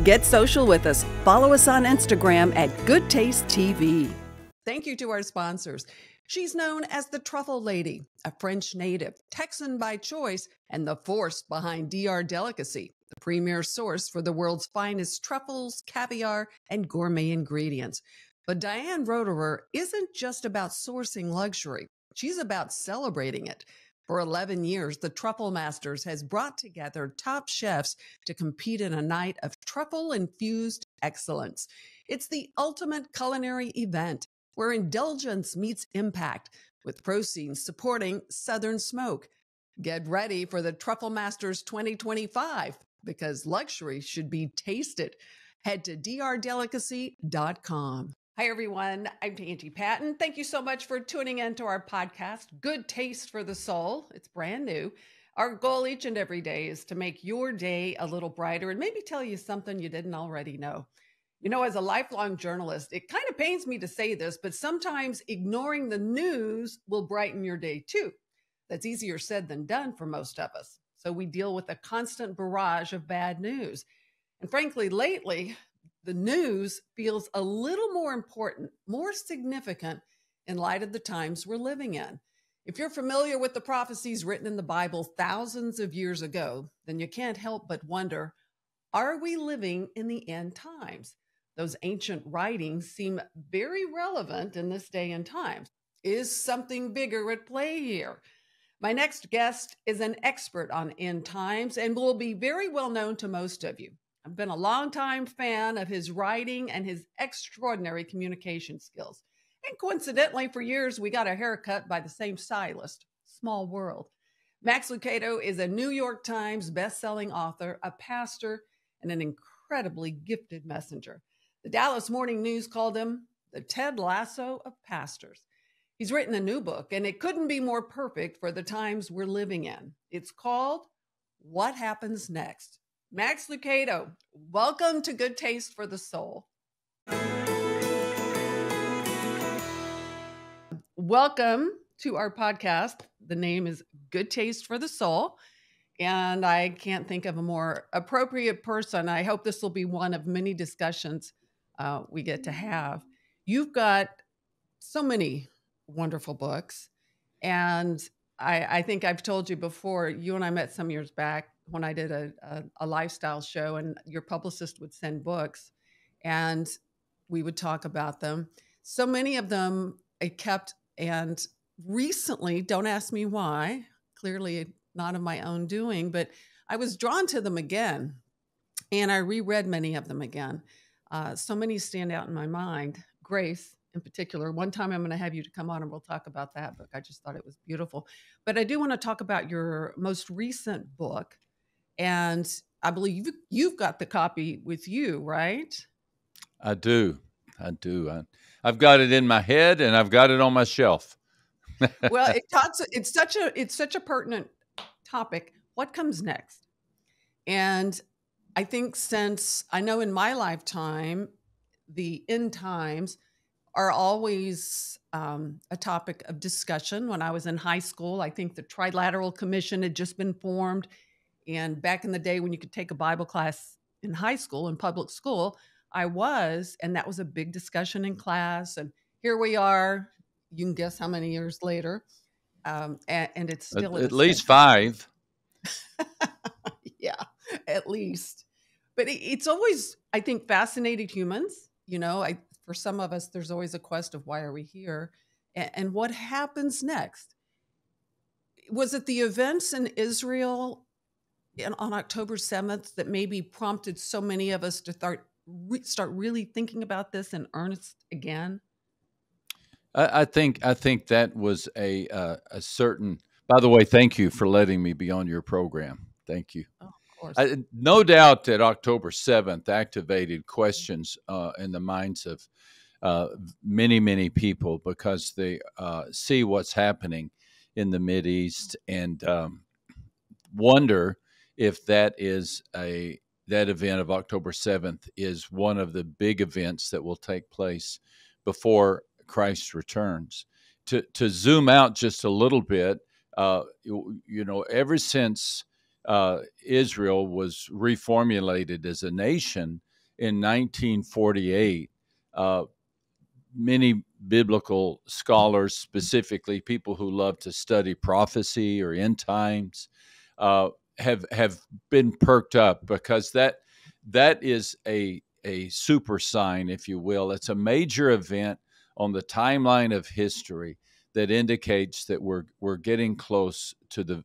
Get social with us. Follow us on Instagram at Good Taste TV. Thank you to our sponsors. She's known as the Truffle Lady, a French native, Texan by choice, and the force behind DR Delicacy, the premier source for the world's finest truffles, caviar, and gourmet ingredients. But Diane Roederer isn't just about sourcing luxury. She's about celebrating it. For 11 years, the Truffle Masters has brought together top chefs to compete in a night of truffle-infused excellence. It's the ultimate culinary event where indulgence meets impact, with proceeds supporting Southern Smoke. Get ready for the Truffle Masters 2025, because luxury should be tasted. Head to drdelicacy.com. Hi, everyone. I'm Angie Patton. Thank you so much for tuning in to our podcast, Good Taste for the Soul. It's brand new. Our goal each and every day is to make your day a little brighter and maybe tell you something you didn't already know. You know, as a lifelong journalist, it kind of pains me to say this, but sometimes ignoring the news will brighten your day too. That's easier said than done for most of us. So we deal with a constant barrage of bad news. And frankly, lately, the news feels a little more important, more significant in light of the times we're living in. If you're familiar with the prophecies written in the Bible thousands of years ago, then you can't help but wonder, are we living in the end times? Those ancient writings seem very relevant in this day and time. Is something bigger at play here? My next guest is an expert on end times and will be very well known to most of you. I've been a longtime fan of his writing and his extraordinary communication skills. And coincidentally, for years, we got a haircut by the same stylist. Small world. Max Lucado is a New York Times bestselling author, a pastor, and an incredibly gifted messenger. The Dallas Morning News called him the Ted Lasso of pastors. He's written a new book, and it couldn't be more perfect for the times we're living in. It's called What Happens Next? Max Lucado, welcome to Good Taste for the Soul. Welcome to our podcast. The name is Good Taste for the Soul, and I can't think of a more appropriate person. I hope this will be one of many discussions we get to have. You've got so many wonderful books, and I think I've told you before, you and I met some years back when I did a lifestyle show, and your publicist would send books and we would talk about them. So many of them I kept, and recently, don't ask me why, clearly not of my own doing, but I was drawn to them again, and I reread many of them again. So many stand out in my mind. Grace, in particular. One time I'm going to have you to come on and we'll talk about that book. I just thought it was beautiful. But I do want to talk about your most recent book. And I believe you've got the copy with you, right? I do. I've got it in my head and I've got it on my shelf. Well, it's such a pertinent topic. What comes next? And I think since I know in my lifetime, the end times are always a topic of discussion. When I was in high school, I think the Trilateral Commission had just been formed. And back in the day when you could take a Bible class in high school, in public school, I was, and that was a big discussion in class. And here we are, you can guess how many years later. And it's still at least 5. Yeah, at least. But it's always, I think, fascinated humans. You know, for some of us, there's always a quest of why are we here and what happens next. Was it the events in Israel on October 7th that maybe prompted so many of us to start really thinking about this in earnest again? I think that was a certain. By the way, thank you for letting me be on your program. Thank you. Oh, of course. No doubt that October 7th activated questions in the minds of many people because they see what's happening in the Mideast and wonder if that event of October 7th is one of the big events that will take place before Christ returns. To zoom out just a little bit, ever since Israel was reformulated as a nation, in 1948, many biblical scholars, specifically people who love to study prophecy or end times, have been perked up, because that is a super sign, if you will. It's a major event on the timeline of history that indicates that we're getting close to the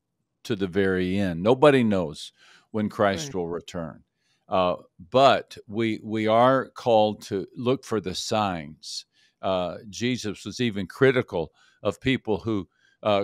very end. Nobody knows when Christ Right. will return, but we are called to look for the signs. Jesus was even critical of people who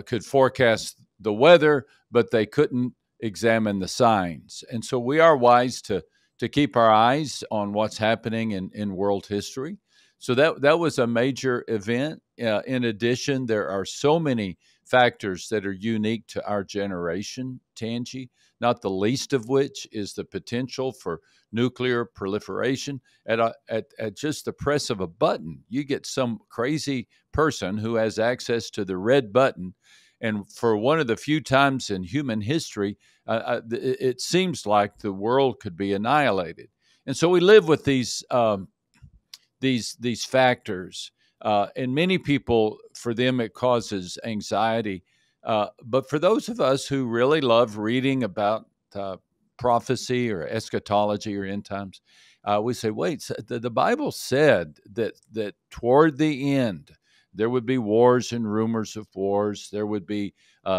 could forecast the weather, but they couldn't examine the signs. And so we are wise to keep our eyes on what's happening in world history. So that was a major event. In addition, there are so many factors that are unique to our generation, Tangi, not the least of which is the potential for nuclear proliferation. At just the press of a button, you get some crazy person who has access to the red button. And for one of the few times in human history, it seems like the world could be annihilated. And so we live with these factors. And many people, for them, it causes anxiety. But for those of us who really love reading about prophecy or eschatology or end times, we say, wait, the Bible said that toward the end, there would be wars and rumors of wars. There would be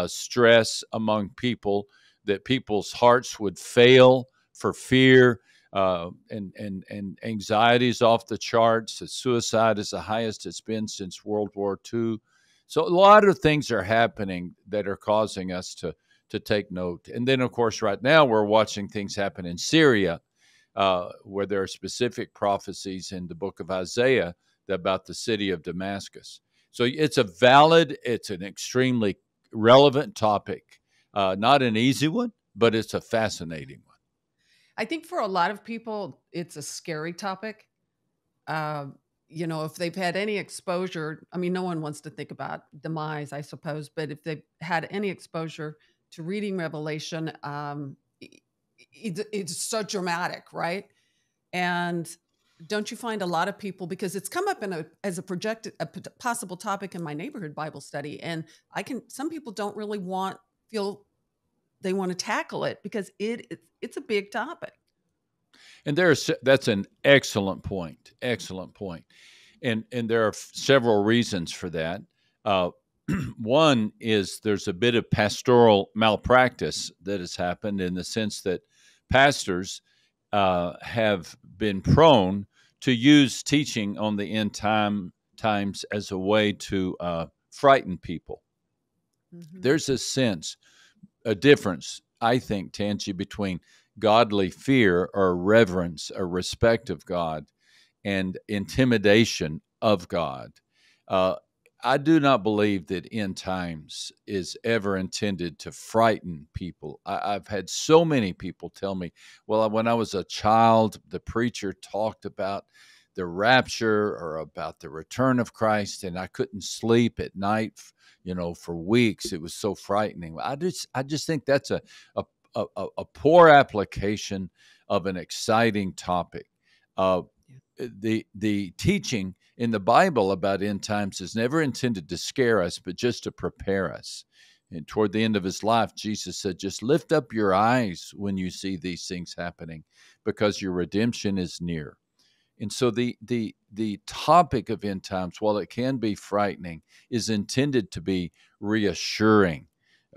stress among people, that people's hearts would fail for fear, and anxieties off the charts. Suicide is the highest it's been since World War II. So a lot of things are happening that are causing us to take note. And then, of course, right now we're watching things happen in Syria, where there are specific prophecies in the book of Isaiah about the city of Damascus. So it's an extremely relevant topic, not an easy one, but it's a fascinating one. I think for a lot of people, it's a scary topic. If they've had any exposure, I mean, no one wants to think about demise, I suppose, but if they've had any exposure to reading Revelation, it's so dramatic, right? And don't you find a lot of people, because it's come up as a possible topic in my neighborhood Bible study, and some people don't really feel they want to tackle it because it's a big topic. And that's an excellent point. Excellent point. And there are several reasons for that. One is there's a bit of pastoral malpractice that has happened, in the sense that pastors have been prone to use teaching on the end times as a way to frighten people. Mm-hmm. There's a difference, I think, Tangi, between godly fear or reverence or respect of God and intimidation of God. I do not believe that end times is ever intended to frighten people. I've had so many people tell me, well, when I was a child, the preacher talked about the rapture or about the return of Christ, and I couldn't sleep at night, for weeks. It was so frightening. I just think that's a poor application of an exciting topic. The teaching in the Bible about end times is never intended to scare us, but just to prepare us. And toward the end of his life, Jesus said, just lift up your eyes when you see these things happening, because your redemption is near. And so the topic of end times, while it can be frightening, is intended to be reassuring.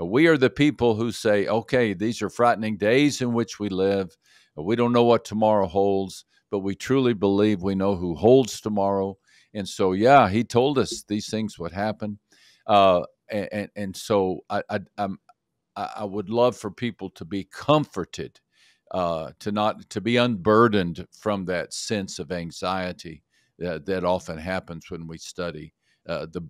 We are the people who say, okay, these are frightening days in which we live. We don't know what tomorrow holds, but we truly believe we know who holds tomorrow. And so, yeah, he told us these things would happen. And so I would love for people to be comforted, to be unburdened from that sense of anxiety that often happens when we study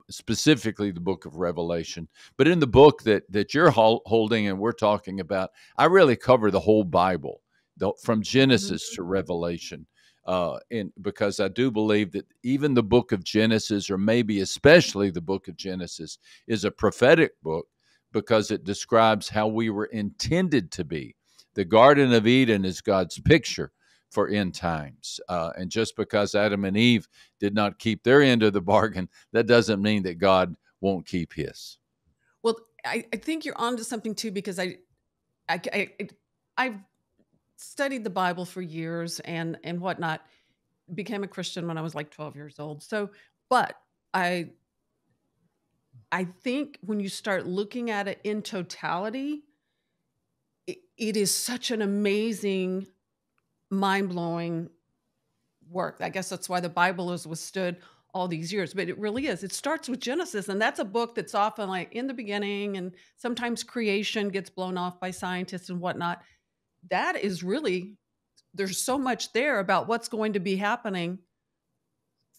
specifically the book of Revelation. But in the book that you're holding and we're talking about, I really cover the whole Bible, from Genesis to Revelation. Because I do believe that even the book of Genesis, or maybe especially the book of Genesis, is a prophetic book, because it describes how we were intended to be. The Garden of Eden is God's picture for end times. And just because Adam and Eve did not keep their end of the bargain, that doesn't mean that God won't keep his. Well, I think you're onto something too, because I've studied the Bible for years and whatnot. Became a Christian when I was like 12 years old. So, but I think when you start looking at it in totality, it is such an amazing, mind-blowing work. I guess that's why the Bible has withstood all these years, but it really is. It starts with Genesis, and that's a book that's often like in the beginning, and sometimes creation gets blown off by scientists and whatnot. That is really, there's so much there about what's going to be happening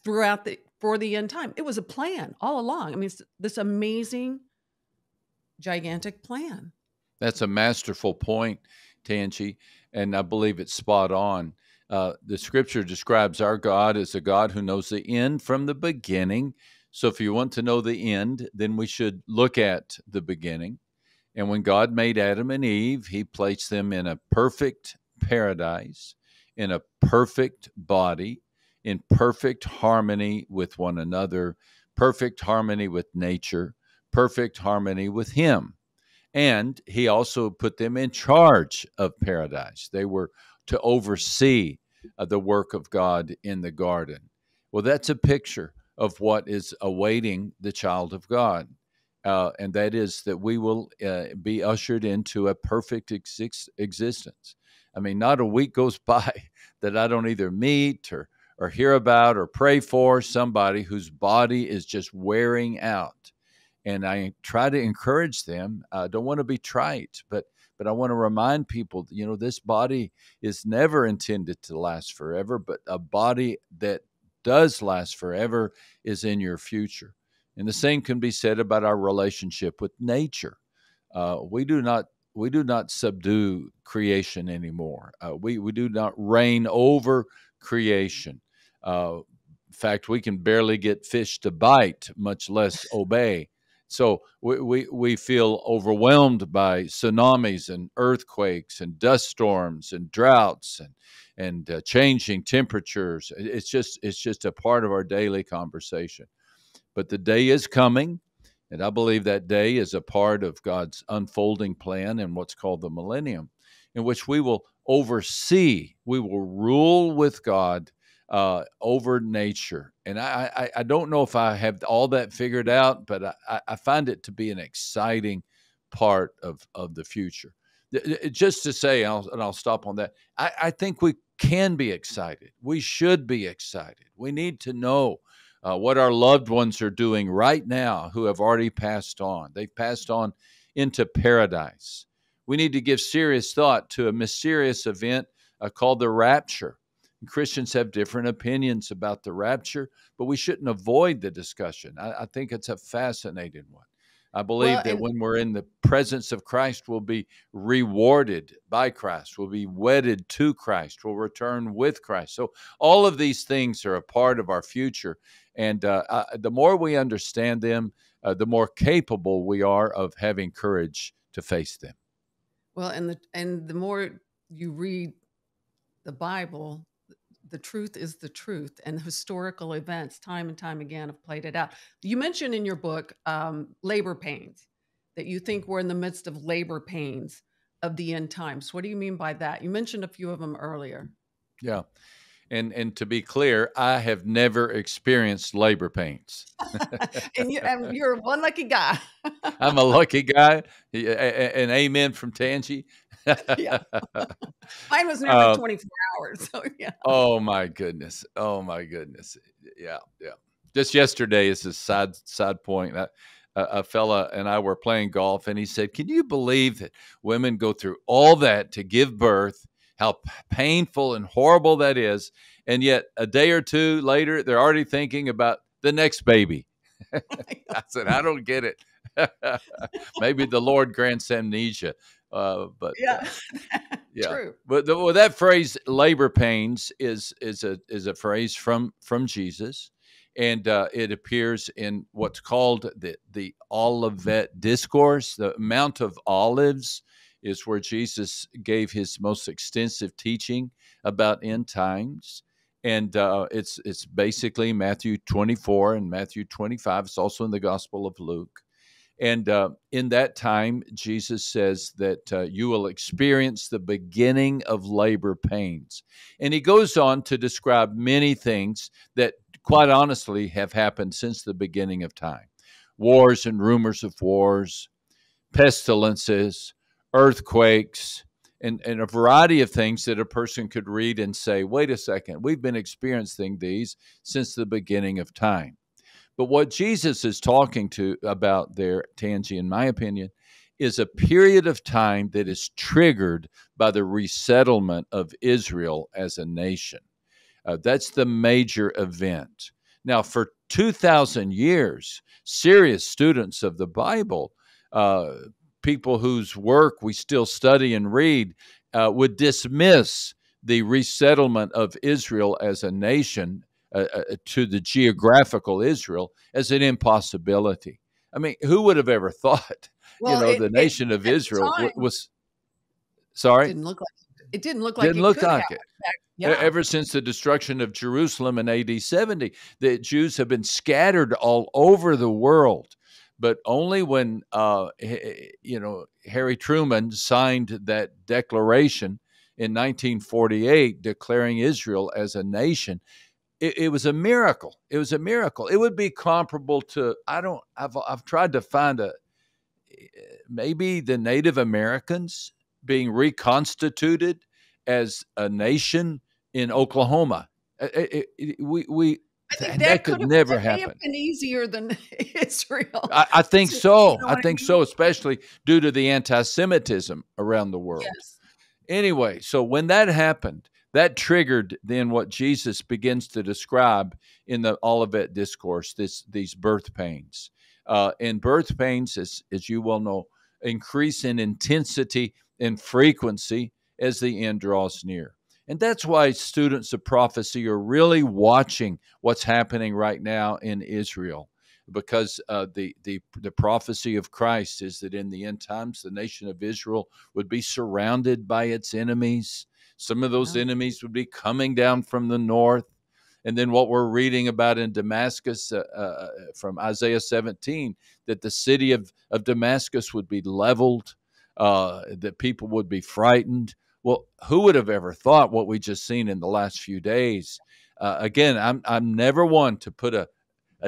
for the end time. It was a plan all along. I mean, it's this amazing, gigantic plan. That's a masterful point, Tangi, and I believe it's spot on. The scripture describes our God as a God who knows the end from the beginning. So if you want to know the end, then we should look at the beginning. And when God made Adam and Eve, he placed them in a perfect paradise, in a perfect body, in perfect harmony with one another, perfect harmony with nature, perfect harmony with him. And he also put them in charge of paradise. They were to oversee the work of God in the garden. Well, that's a picture of what is awaiting the child of God. And that is that we will be ushered into a perfect existence. I mean, not a week goes by that I don't either meet or hear about or pray for somebody whose body is just wearing out. And I try to encourage them. I don't want to be trite, but I want to remind people, this body is never intended to last forever, but a body that does last forever is in your future. And the same can be said about our relationship with nature. We do not subdue creation anymore. We do not reign over creation. In fact, we can barely get fish to bite, much less obey. So we feel overwhelmed by tsunamis and earthquakes and dust storms and droughts and changing temperatures. It's just a part of our daily conversation. But the day is coming, and I believe that day is a part of God's unfolding plan in what's called the millennium, in which we will oversee, we will rule with God over nature. And I don't know if I have all that figured out, but I find it to be an exciting part of the future. Just to say, and I'll stop on that, I think we can be excited. We should be excited. We need to know what our loved ones are doing right now who have already passed on. They've passed on into paradise. We need to give serious thought to a mysterious event called the rapture. And Christians have different opinions about the rapture, but we shouldn't avoid the discussion. I think it's a fascinating one. I believe that when we're in the presence of Christ, we'll be rewarded by Christ. We'll be wedded to Christ. We'll return with Christ. So all of these things are a part of our future. And the more we understand them, the more capable we are of having courage to face them. Well, and the more you read the Bible, the truth is the truth, and historical events time and time again have played it out. You mentioned in your book labor pains, that you think we're in the midst of labor pains of the end times. What do you mean by that? You mentioned a few of them earlier. Yeah. And to be clear, I have never experienced labor pains. and you're one lucky guy. I'm a lucky guy. An amen from Tangi. Yeah. Mine was never 24 hours. So yeah. Oh my goodness. Yeah. Just yesterday is a side point. A fella and I were playing golf, and he said, "Can you believe that women go through all that to give birth? How painful and horrible that is. And yet a day or two later, they're already thinking about the next baby." I said, I don't get it. Maybe the Lord grants amnesia. But yeah, yeah. True. But that phrase "labor pains" is a phrase from Jesus, and it appears in what's called the Olivet Discourse, the Mount of Olives. is where Jesus gave his most extensive teaching about end times. And it's basically Matthew 24 and Matthew 25. It's also in the Gospel of Luke. And in that time, Jesus says that you will experience the beginning of labor pains. And he goes on to describe many things that, quite honestly, have happened since the beginning of time. Wars and rumors of wars, pestilences, earthquakes, and a variety of things that a person could read and say, wait a second, we've been experiencing these since the beginning of time. But what Jesus is talking about there, Tangi, in my opinion, is a period of time that is triggered by the resettlement of Israel as a nation. That's the major event. Now, for 2,000 years, serious students of the Bible, people whose work we still study and read, would dismiss the resettlement of Israel as a nation to the geographical Israel as an impossibility. I mean, who would have ever thought, the nation of Israel was sorry? It didn't look like it could happen. Yeah. Ever since the destruction of Jerusalem in AD 70, the Jews have been scattered all over the world. But only when, Harry Truman signed that declaration in 1948 declaring Israel as a nation, it was a miracle. It was a miracle. It would be comparable to, I've tried to find maybe the Native Americans being reconstituted as a nation in Oklahoma. I think that could never happen. May have been easier than Israel. I think so. I think so, especially due to the anti-Semitism around the world. Yes. Anyway, so when that happened, that triggered then what Jesus begins to describe in the Olivet Discourse, these birth pains. And birth pains, as you well know, increase in intensity and frequency as the end draws near. And that's why students of prophecy are really watching what's happening right now in Israel, because the prophecy of Christ is that in the end times, the nation of Israel would be surrounded by its enemies. Some of those enemies would be coming down from the north. And then what we're reading about in Damascus from Isaiah 17, that the city of Damascus would be leveled, that people would be frightened. Well, who would have ever thought what we just seen in the last few days? Again, I'm never one to put a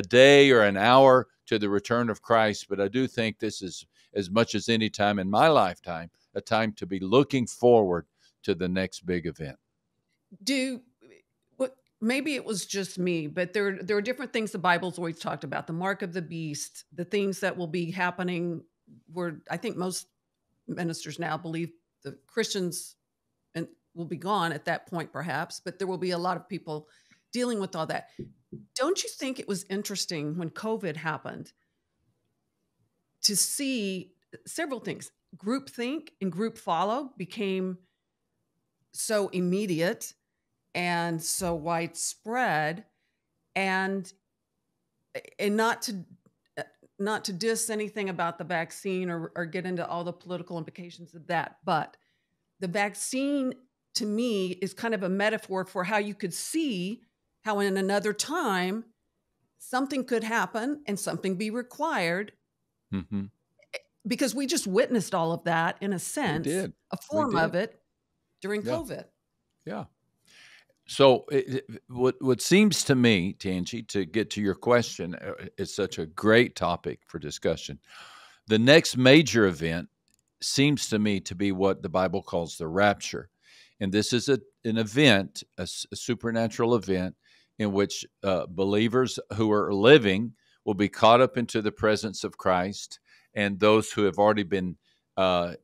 day or an hour to the return of Christ, but I do think this is, as much as any time in my lifetime, a time to be looking forward to the next big event. Maybe it was just me, but there are different things the Bible's always talked about: the mark of the beast, the things that will be happening. Where I think most ministers now believe the Christians and will be gone at that point, perhaps, but there will be a lot of people dealing with all that. Don't you think it was interesting when COVID happened to see several things? Groupthink and group follow became so immediate and so widespread, and not to diss anything about the vaccine or get into all the political implications of that, but the vaccine to me is kind of a metaphor for how you could see how in another time something could happen and something be required. Mm-hmm. Because we just witnessed all of that in a sense, a form of it during COVID. Yeah. So what seems to me, Tangi, to get to your question, it's such a great topic for discussion. The next major event seems to me to be what the Bible calls the rapture. And this is an event, a supernatural event, in which believers who are living will be caught up into the presence of Christ, and those who have already been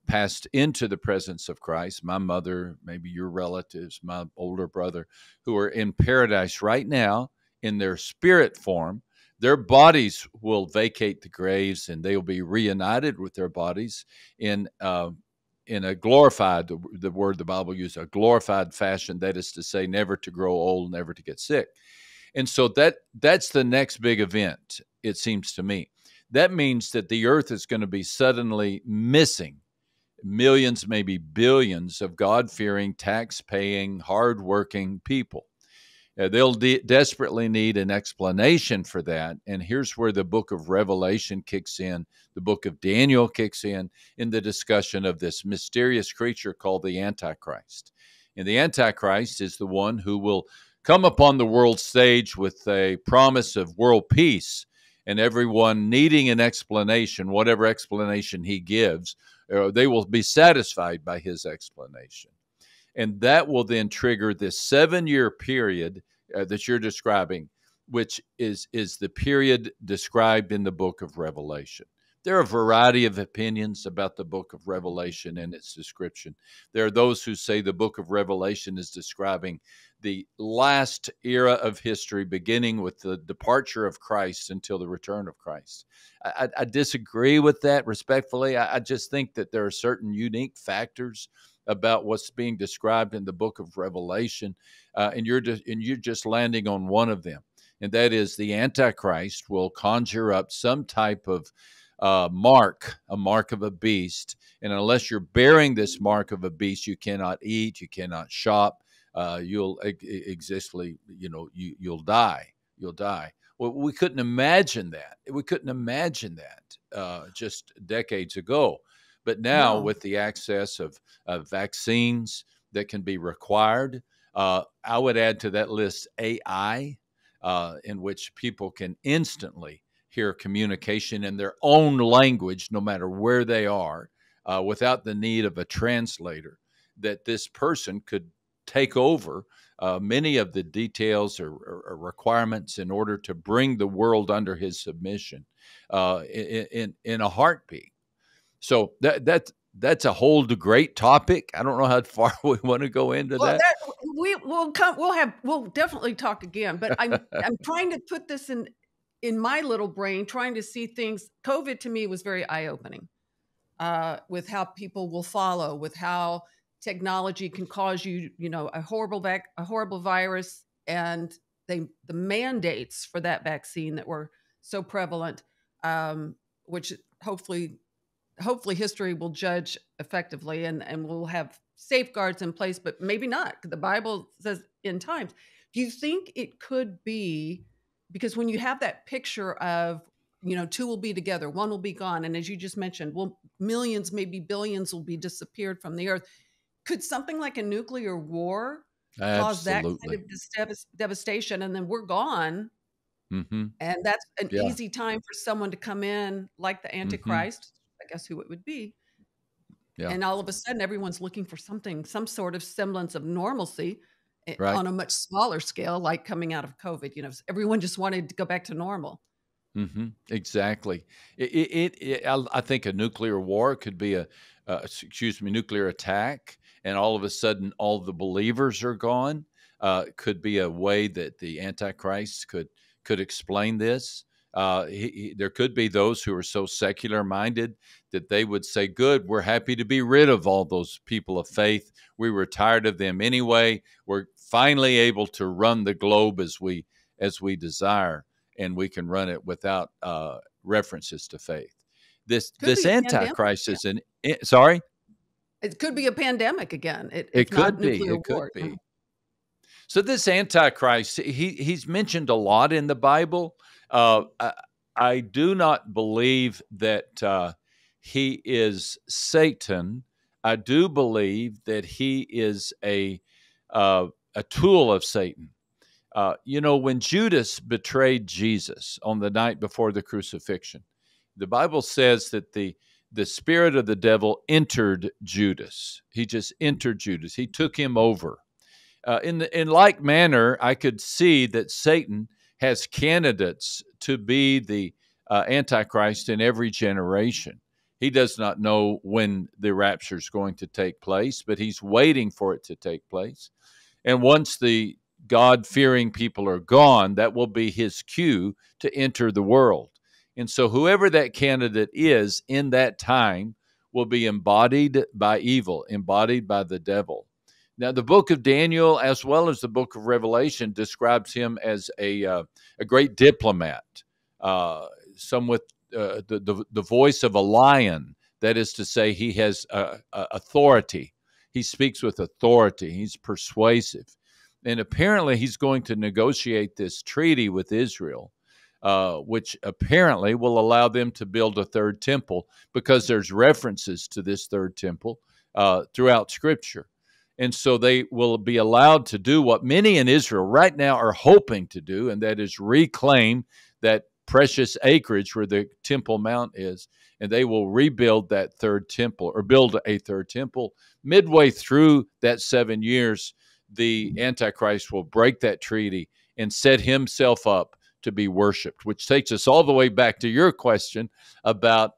passed into the presence of Christ, my mother, maybe your relatives, my older brother, who are in paradise right now in their spirit form, their bodies will vacate the graves and they will be reunited with their bodies in a glorified, the word the Bible uses, a glorified fashion. That is to say, never to grow old, never to get sick. And so that's the next big event, it seems to me. That means that the earth is going to be suddenly missing millions, maybe billions of God-fearing, tax-paying, hard-working people. They'll desperately need an explanation for that. And here's where the book of Revelation kicks in, the book of Daniel kicks in the discussion of this mysterious creature called the Antichrist. And the Antichrist is the one who will come upon the world stage with a promise of world peace, and everyone needing an explanation, whatever explanation he gives, they will be satisfied by his explanation. And that will then trigger this 7-year period that you're describing, which is the period described in the book of Revelation. There are a variety of opinions about the book of Revelation and its description. There are those who say the book of Revelation is describing the last era of history, beginning with the departure of Christ until the return of Christ. I disagree with that respectfully. I just think that there are certain unique factors about what's being described in the book of Revelation, and you're just landing on one of them, and that is the Antichrist will conjure up some type of mark, a mark of a beast, and unless you're bearing this mark of a beast, you cannot eat, you cannot shop, you'll you'll die. You'll die. Well, we couldn't imagine that. We couldn't imagine that just decades ago. But now, No. with the access of vaccines that can be required, I would add to that list AI, in which people can instantly hear communication in their own language, no matter where they are, without the need of a translator, that this person could take over many of the details or requirements in order to bring the world under his submission in a heartbeat. So that's a whole great topic. I don't know how far we want to go into Well, that. we'll definitely talk again, but I'm trying to put this in my little brain, trying to see things. COVID to me was very eye-opening, with how people will follow, with how technology can cause a horrible virus, and the mandates for that vaccine that were so prevalent, which hopefully history will judge effectively, and we'll have safeguards in place, but maybe not. The Bible says in times. Do you think it could be because when you have that picture of, two will be together, one will be gone, and as you just mentioned, well, millions, maybe billions will be disappeared from the earth. Could something like a nuclear war cause that kind of devastation, and then we're gone? Mm-hmm. And that's an Yeah. easy time for someone to come in like the Antichrist, I guess who it would be. Yeah. And all of a sudden, everyone's looking for some sort of semblance of normalcy Right. on a much smaller scale, like coming out of COVID. Everyone just wanted to go back to normal. Mm-hmm. Exactly. I think a nuclear war could be nuclear attack, and all of a sudden, all the believers are gone. Could be a way that the Antichrist could explain this. There could be those who are so secular minded that they would say, good, we're happy to be rid of all those people of faith. We were tired of them anyway. We're finally able to run the globe as we desire, and we can run it without references to faith. This Antichrist is sorry? It could be a pandemic again. It could be. So this Antichrist, he's mentioned a lot in the Bible. I do not believe that he is Satan. I do believe that he is a tool of Satan. When Judas betrayed Jesus on the night before the crucifixion, the Bible says that the spirit of the devil entered Judas. He just entered Judas. He took him over. In like manner, I could see that Satan has candidates to be the Antichrist in every generation. He does not know when the rapture is going to take place, but he's waiting for it to take place. And once the God-fearing people are gone, that will be his cue to enter the world. And so whoever that candidate is in that time will be embodied by evil, embodied by the devil. Now, the book of Daniel, as well as the book of Revelation, describes him as a great diplomat, some with the voice of a lion, That is to say, he has authority. He speaks with authority. He's persuasive. And apparently he's going to negotiate this treaty with Israel, which apparently will allow them to build a third temple, because there's references to this third temple throughout Scripture. And so they will be allowed to do what many in Israel right now are hoping to do, and that is reclaim that precious acreage where the Temple Mount is, and they will rebuild that third temple, or build a third temple. Midway through that 7 years, the Antichrist will break that treaty and set himself up to be worshipped, which takes us all the way back to your question about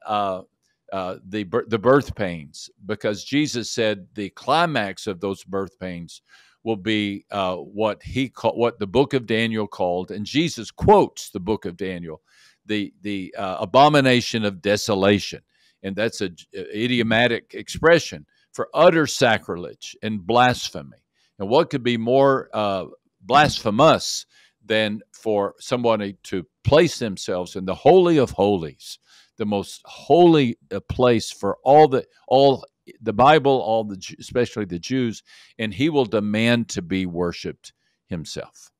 the birth pains, because Jesus said the climax of those birth pains will be what the book of Daniel called, and Jesus quotes the book of Daniel, the abomination of desolation, and that's an idiomatic expression for utter sacrilege and blasphemy. And what could be more blasphemous than for somebody to place themselves in the Holy of Holies, the most holy place for all the Bible, especially the Jews, and he will demand to be worshipped himself.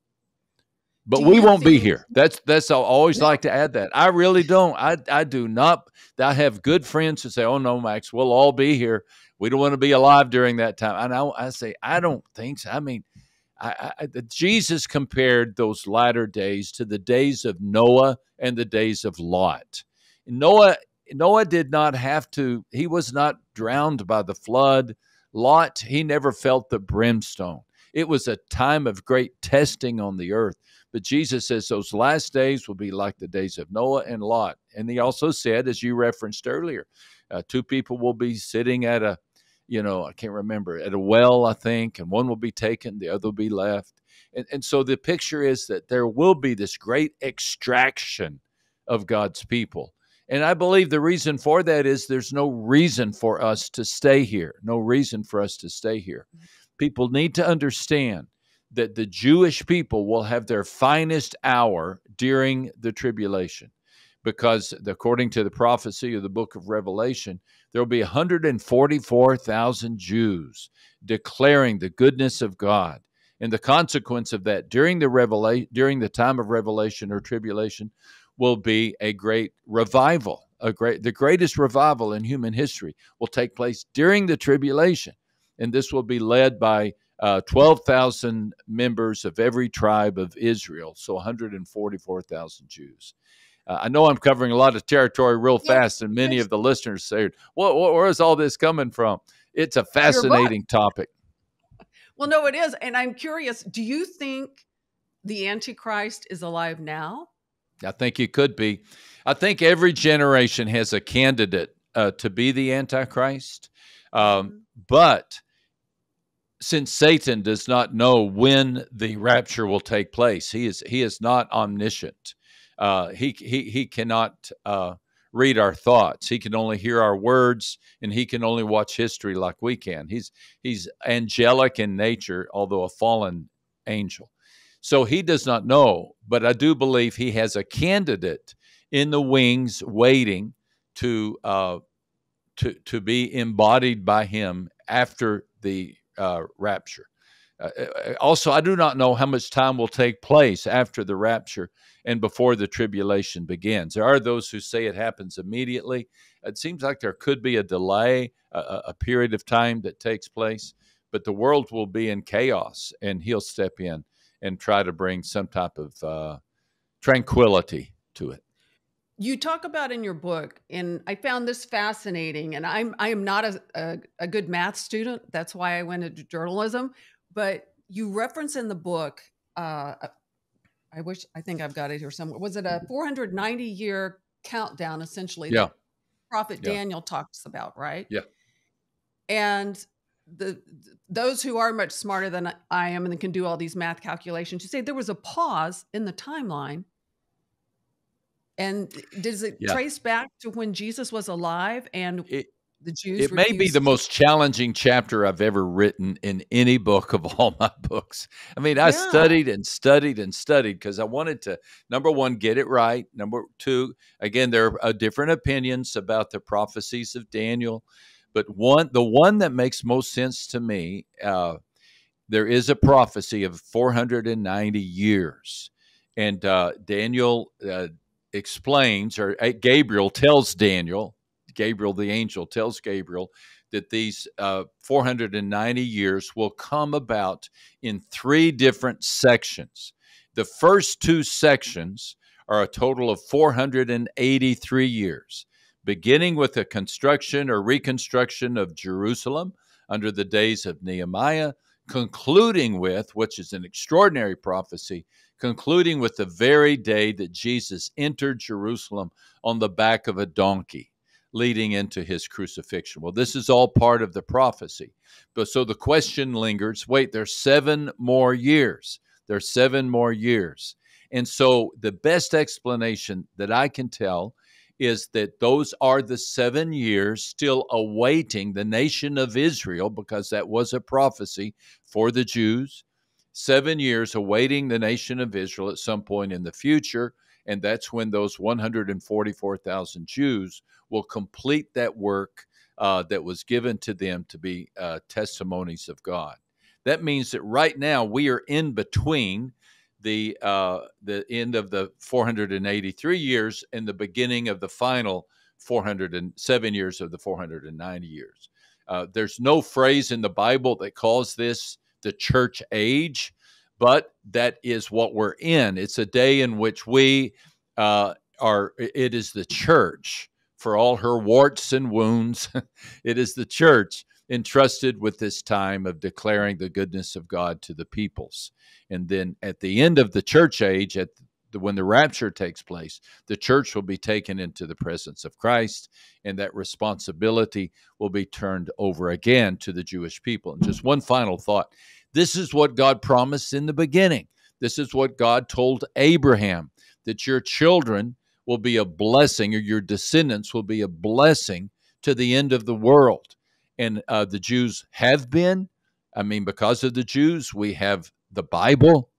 But we won't be here. That's I always like to add that. I really don't. I do not. I have good friends who say, "Oh no, Max, we'll all be here. We don't want to be alive during that time." And I say, I don't think so. I mean, Jesus compared those latter days to the days of Noah and the days of Lot. Noah did not have to. He was not drowned by the flood. Lot, he never felt the brimstone. It was a time of great testing on the earth. But Jesus says those last days will be like the days of Noah and Lot. And he also said, as you referenced earlier, two people will be sitting at I can't remember, at a well, I think, and one will be taken, the other will be left. And so the picture is that there will be this great extraction of God's people. And I believe the reason for that is there's no reason for us to stay here. No reason for us to stay here. People need to understand that the Jewish people will have their finest hour during the tribulation, because according to the prophecy of the book of Revelation, there will be 144,000 Jews declaring the goodness of God. And the consequence of that during the time of revelation or tribulation will be a great revival. The greatest revival in human history will take place during the tribulation. And this will be led by 12,000 members of every tribe of Israel, so 144,000 Jews. I know I'm covering a lot of territory real fast, and many of the listeners say, where is all this coming from? It's a fascinating topic. Well, no, it is. And I'm curious, do you think the Antichrist is alive now? I think he could be. I think every generation has a candidate to be the Antichrist. But since Satan does not know when the rapture will take place, he is not omniscient. He cannot read our thoughts. He can only hear our words, and he can only watch history like we can. He's angelic in nature, although a fallen angel. So he does not know, but I do believe he has a candidate in the wings waiting to be embodied by him after the rapture. Also, I do not know how much time will take place after the rapture and before the tribulation begins. There are those who say it happens immediately. It seems like there could be a delay, a period of time that takes place, but the world will be in chaos, and he'll step in and try to bring some type of tranquility to it. You talk about in your book, and I found this fascinating, and I am not a good math student. That's why I went into journalism. But you reference in the book, I think I've got it here somewhere. Was it a 490-year countdown, essentially? Yeah. That Prophet Daniel talks about, right? Yeah. And those who are much smarter than I am and can do all these math calculations, you say there was a pause in the timeline. And does it trace back to when Jesus was alive? And The Jews It may be the refused. most challenging chapter I've ever written in any book of all my books. I mean, I Yeah. studied and studied and studied because I wanted to, number one, get it right. Number two, again, there are different opinions about the prophecies of Daniel, but the one that makes most sense to me, there is a prophecy of 490 years, and Daniel explains, or Gabriel tells Daniel. Gabriel, the angel, tells Gabriel that these 490 years will come about in three different sections. The first two sections are a total of 483 years, beginning with the construction or reconstruction of Jerusalem under the days of Nehemiah, concluding with, which is an extraordinary prophecy, concluding with the very day that Jesus entered Jerusalem on the back of a donkey, leading into his crucifixion. Well, this is all part of the prophecy. But so the question lingers, wait, there's 7 more years. There's 7 more years. And so the best explanation that I can tell is that those are the 7 years still awaiting the nation of Israel, because that was a prophecy for the Jews. 7 years awaiting the nation of Israel at some point in the future. And that's when those 144,000 Jews will complete that work that was given to them to be testimonies of God. That means that right now we are in between the end of the 483 years and the beginning of the final 407 years of the 490 years. There's no phrase in the Bible that calls this the church age, but that is what we're in. It's a day in which we it is the church, for all her warts and wounds. It is the church entrusted with this time of declaring the goodness of God to the peoples. And then at the end of the church age, when the rapture takes place, the church will be taken into the presence of Christ, and that responsibility will be turned over again to the Jewish people. And just one final thought. This is what God promised in the beginning. This is what God told Abraham, that your children will be a blessing, or your descendants will be a blessing to the end of the world. And the Jews have been. I mean, because of the Jews, we have the Bible.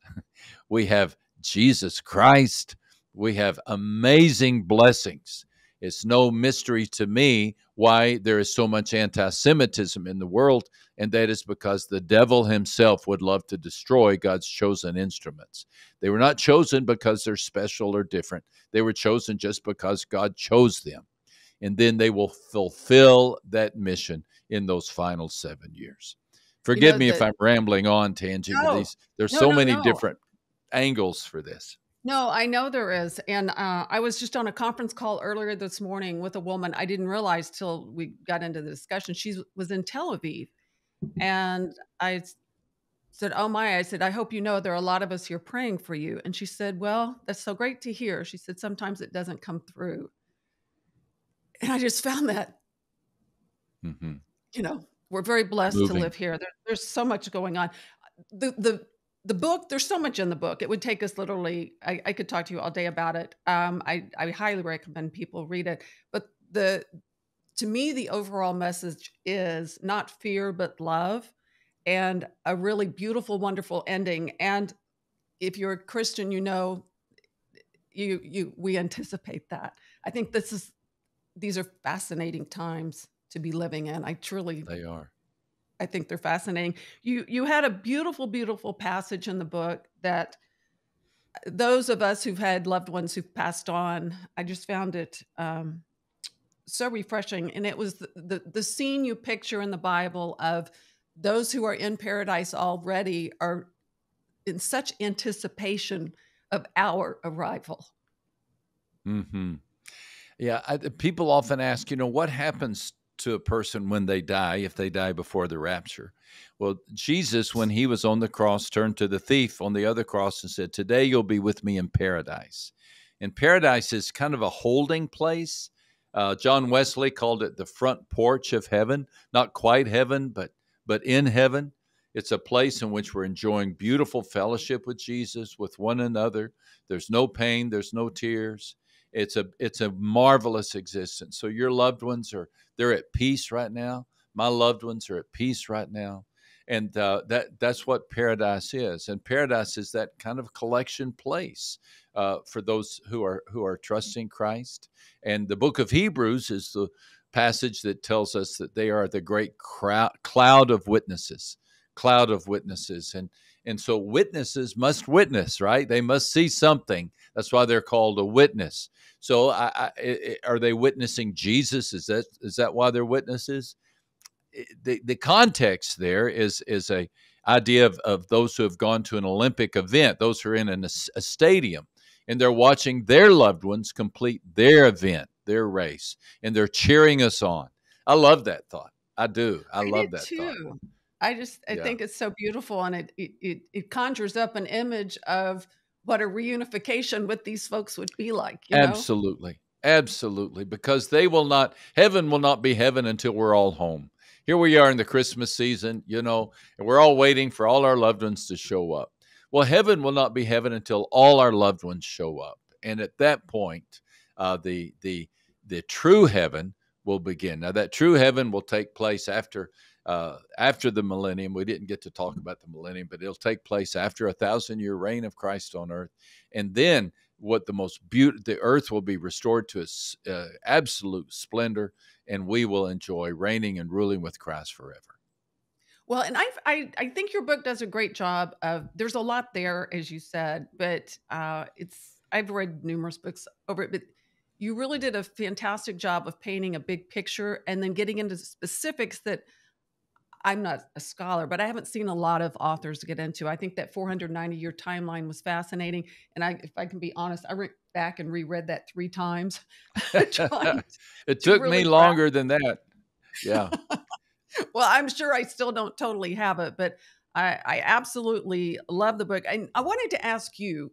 We have Jesus Christ. We have amazing blessings. It's no mystery to me why there is so much anti-Semitism in the world, and that is because the devil himself would love to destroy God's chosen instruments. They were not chosen because they're special or different. They were chosen just because God chose them. And then they will fulfill that mission in those final 7 years. Forgive me if I'm rambling on, Tangi, but there's so many different angles for this. No, I know there is. And I was just on a conference call earlier this morning with a woman. I didn't realize till we got into the discussion. She was in Tel Aviv. And I said, oh my, I said, I hope you know there are a lot of us here praying for you. And she said, well, that's so great to hear. She said, sometimes it doesn't come through. And I just found that, we're very blessed to live here. There's so much going on. The book, there's so much in the book. It would take us literally, I could talk to you all day about it. I highly recommend people read it. But to me, the overall message is not fear, but love, and a really beautiful, wonderful ending. And if you're a Christian, we anticipate that. I think these are fascinating times to be living in. They are. I think they're fascinating. You had a beautiful, beautiful passage in the book that those of us who've had loved ones who've passed on, I just found it so refreshing. And it was the scene you picture in the Bible of those who are in paradise already are in such anticipation of our arrival. Yeah, people often ask, what happens to a person when they die, if they die before the rapture? Well, Jesus, when he was on the cross, turned to the thief on the other cross and said, today you'll be with me in paradise. And paradise is kind of a holding place. John Wesley called it the front porch of heaven, not quite heaven, but in heaven. It's a place in which we're enjoying beautiful fellowship with Jesus, with one another. There's no pain, there's no tears. It's a marvelous existence. So your loved ones they're at peace right now. My loved ones are at peace right now. And that's what paradise is. And paradise is that kind of collection place for those who are trusting Christ. And the book of Hebrews is the passage that tells us that they are the great cloud of witnesses, and so witnesses must witness, right? They must see something. That's why they're called a witness. So are they witnessing Jesus? Is that why they're witnesses? The context there is a idea of those who have gone to an Olympic event, those who are in a stadium, and they're watching their loved ones complete their event, their race, and they're cheering us on. I love that thought. I do. I love that too. thought. I think it's so beautiful, and it conjures up an image of what a reunification with these folks would be like. Absolutely. Absolutely. Because heaven will not be heaven until we're all home. Here we are in the Christmas season, and we're all waiting for all our loved ones to show up. Well, heaven will not be heaven until all our loved ones show up. And at that point, the true heaven will begin. Now, that true heaven will take place after the millennium. We didn't get to talk about the millennium, but it'll take place after 1,000-year reign of Christ on earth. And then the earth will be restored to its absolute splendor, and we will enjoy reigning and ruling with Christ forever. Well, and I think your book does a great job of, there's a lot there, as you said, but I've read numerous books over it, but you really did a fantastic job of painting a big picture and then getting into specifics that I'm not a scholar, but I haven't seen a lot of authors get into. I think that 490-year timeline was fascinating. And if I can be honest, I went back and reread that 3 times. It took me longer than that. Yeah. Well, I'm sure I still don't totally have it, but I absolutely love the book. And I wanted to ask you,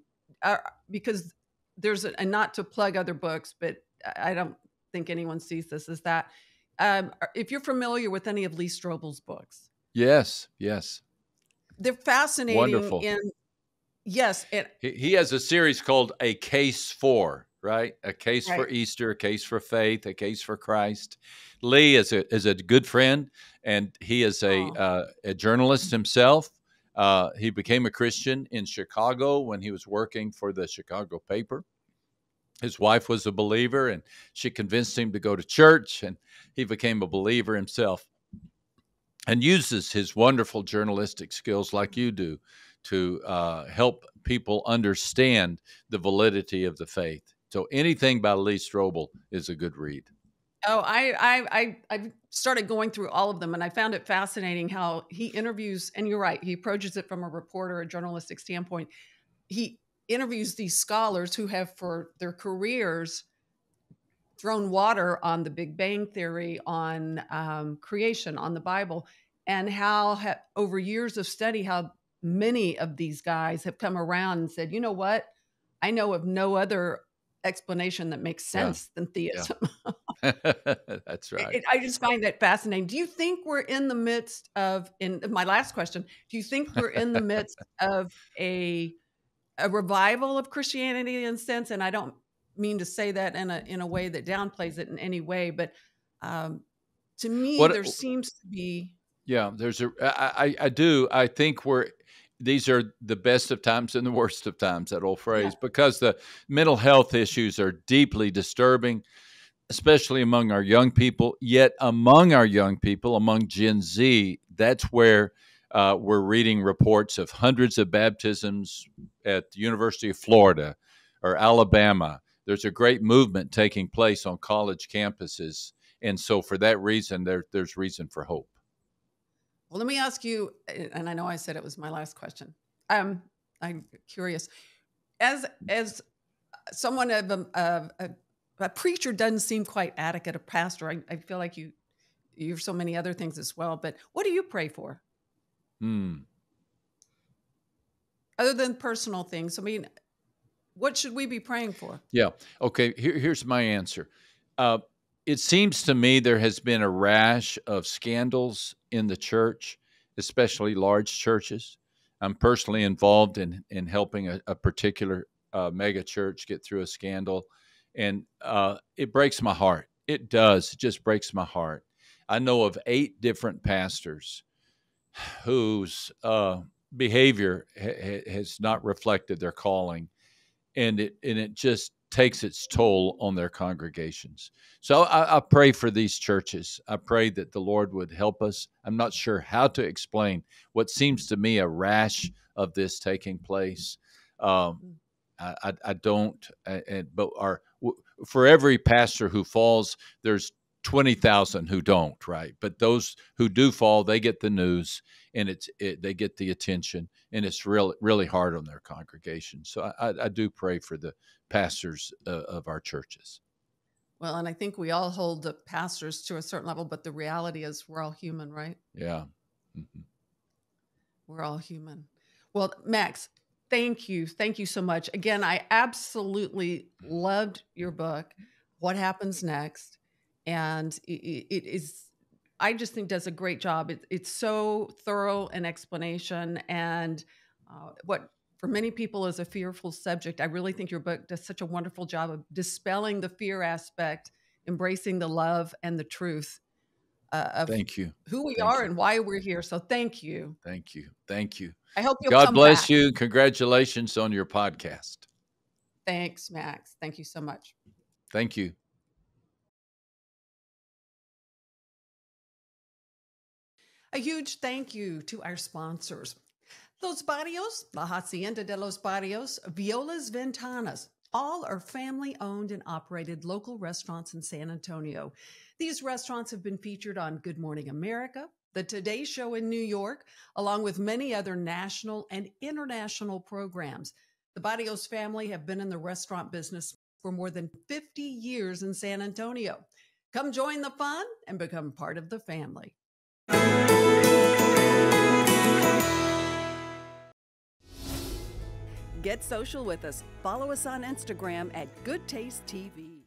because there's and not to plug other books, but I don't think anyone sees this, is that if you're familiar with any of Lee Strobel's books. Yes. They're fascinating. Wonderful. Yes. He has a series called A Case For, right? A Case for Easter, A Case for Faith, A Case for Christ. Lee is a good friend, and he is a journalist himself. He became a Christian in Chicago when he was working for the Chicago paper. His wife was a believer, and she convinced him to go to church, and he became a believer himself and uses his wonderful journalistic skills like you do to help people understand the validity of the faith. So anything by Lee Strobel is a good read. Oh, I started going through all of them, and I found it fascinating how he interviews, and you're right, he approaches it from a reporter, a journalistic standpoint. He interviews these scholars who have for their careers thrown water on the Big Bang Theory, on creation, on the Bible, and how over years of study, how many of these guys have come around and said, you know what? I know of no other explanation that makes sense than theism. Yeah. That's right. I just find that fascinating. Do you think we're in the midst of, in my last question, do you think we're in the midst of a revival of Christianity in a sense? And I don't mean to say that in a way that downplays it in any way, but to me, there seems to be. Yeah, I do. I think these are the best of times and the worst of times, that old phrase, because the mental health issues are deeply disturbing, especially among our young people. Yet among our young people, among Gen Z, that's where we're reading reports of hundreds of baptisms at the University of Florida or Alabama. There's a great movement taking place on college campuses. And so for that reason, there's reason for hope. Well, let me ask you, and I know I said it was my last question. I'm curious, as someone of a preacher doesn't seem quite adequate, a pastor. I feel like you're so many other things as well. But what do you pray for? Other than personal things, I mean, what should we be praying for? Yeah. Okay. Here's my answer. It seems to me there has been a rash of scandals in the church, especially large churches. I'm personally involved in helping a particular mega church get through a scandal. And it breaks my heart. It does. It just breaks my heart. I know of 8 different pastors whose behavior has not reflected their calling, and it just takes its toll on their congregations. So I pray for these churches. I pray that the Lord would help us. I'm not sure how to explain what seems to me a rash of this taking place. I don't, but for every pastor who falls, there's 20,000 who don't, right? But those who do fall, they get the news, and they get the attention, and it's really hard on their congregation. So I do pray for the pastors of our churches. Well, and I think we all hold the pastors to a certain level, but the reality is we're all human, right? Yeah. Mm-hmm. We're all human. Well, Max, thank you. Thank you so much. Again, I absolutely loved your book, What Happens Next? And it is, I just think does a great job. It's so thorough an explanation. And what for many people is a fearful subject, I really think your book does such a wonderful job of dispelling the fear aspect, embracing the love and the truth of Thank you. who we Thank are you. and why we're here. So thank you. Thank you. Thank you. I hope you'll God come bless back. you. Congratulations on your podcast. Thanks, Max. Thank you so much. Thank you. A huge thank you to our sponsors. Los Barrios, La Hacienda de los Barrios, Viola's Ventanas, all are family-owned and operated local restaurants in San Antonio. These restaurants have been featured on Good Morning America, The Today Show in New York, along with many other national and international programs. The Barrios family have been in the restaurant business for more than 50 years in San Antonio. Come join the fun and become part of the family. Get social with us. Follow us on Instagram at Good Taste TV.